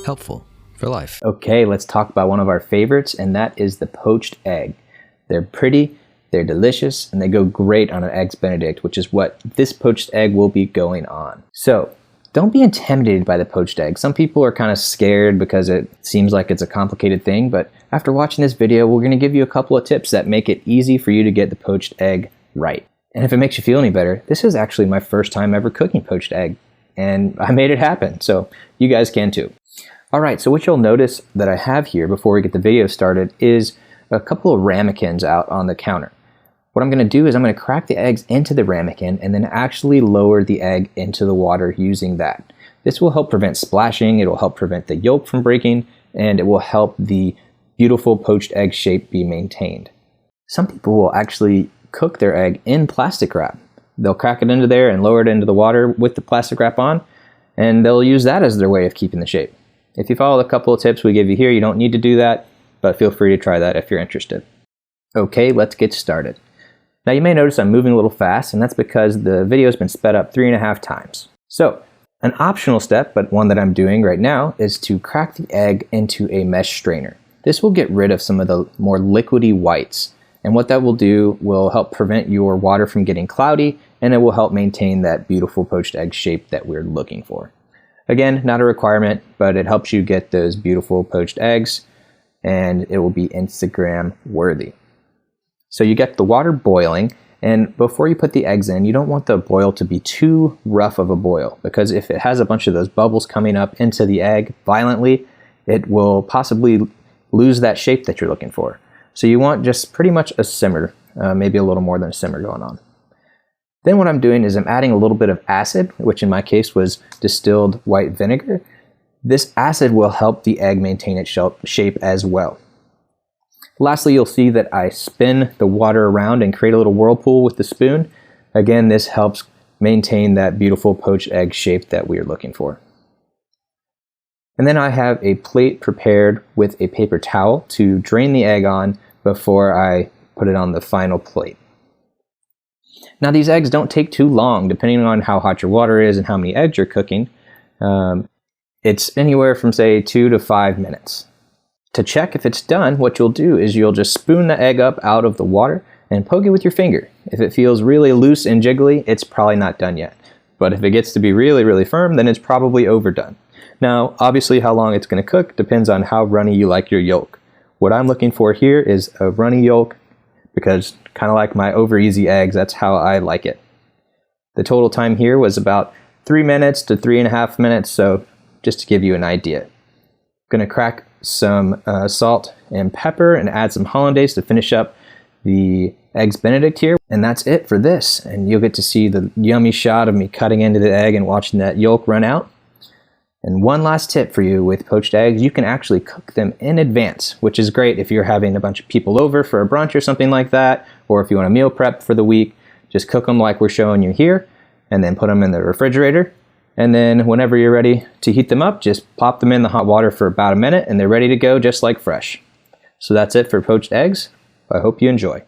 Helpful for life. Okay, let's talk about one of our favorites, and that is the poached egg. They're pretty, they're delicious, and they go great on an Eggs Benedict, which is what this poached egg will be going on. So, don't be intimidated by the poached egg. Some people are kind of scared because it seems like it's a complicated thing, but after watching this video, we're going to give you a couple of tips that make it easy for you to get the poached egg right. And if it makes you feel any better, this is actually my first time ever cooking poached egg, and I made it happen, so you guys can too. Alright, so what you'll notice that I have here before we get the video started is a couple of ramekins out on the counter. What I'm going to do is I'm going to crack the eggs into the ramekin and then actually lower the egg into the water using that. This will help prevent splashing, it will help prevent the yolk from breaking, and it will help the beautiful poached egg shape be maintained. Some people will actually cook their egg in plastic wrap. They'll crack it into there and lower it into the water with the plastic wrap on, and they'll use that as their way of keeping the shape. If you follow the couple of tips we give you here, you don't need to do that, but feel free to try that if you're interested. Okay, let's get started. Now you may notice I'm moving a little fast, and that's because the video has been sped up 3.5 times. So, an optional step, but one that I'm doing right now, is to crack the egg into a mesh strainer. This will get rid of some of the more liquidy whites, and what that will do will help prevent your water from getting cloudy, and it will help maintain that beautiful poached egg shape that we're looking for. Again, not a requirement, but it helps you get those beautiful poached eggs, and it will be Instagram worthy. So you get the water boiling, and before you put the eggs in, you don't want the boil to be too rough of a boil, because if it has a bunch of those bubbles coming up into the egg violently, it will possibly lose that shape that you're looking for. So you want just pretty much a simmer, maybe a little more than a simmer going on. Then what I'm doing is I'm adding a little bit of acid, which in my case was distilled white vinegar. This acid will help the egg maintain its shape as well. Lastly, you'll see that I spin the water around and create a little whirlpool with the spoon. Again, this helps maintain that beautiful poached egg shape that we are looking for. And then I have a plate prepared with a paper towel to drain the egg on before I put it on the final plate. Now these eggs don't take too long, depending on how hot your water is and how many eggs you're cooking. It's anywhere from say 2 to 5 minutes. To check if it's done, what you'll do is you'll just spoon the egg up out of the water and poke it with your finger. If it feels really loose and jiggly, it's probably not done yet. But if it gets to be really, really firm, then it's probably overdone. Now, obviously how long it's going to cook depends on how runny you like your yolk. What I'm looking for here is a runny yolk, because kind of like my over easy eggs, that's how I like it. The total time here was about 3 minutes to 3.5 minutes, so just to give you an idea. I'm going to crack some salt and pepper and add some hollandaise to finish up the Eggs Benedict here. And that's it for this. And you'll get to see the yummy shot of me cutting into the egg and watching that yolk run out. And one last tip for you with poached eggs, you can actually cook them in advance, which is great if you're having a bunch of people over for a brunch or something like that, or if you want to meal prep for the week. Just cook them like we're showing you here, and then put them in the refrigerator. And then whenever you're ready to heat them up, just pop them in the hot water for about a minute and they're ready to go just like fresh. So that's it for poached eggs. I hope you enjoy.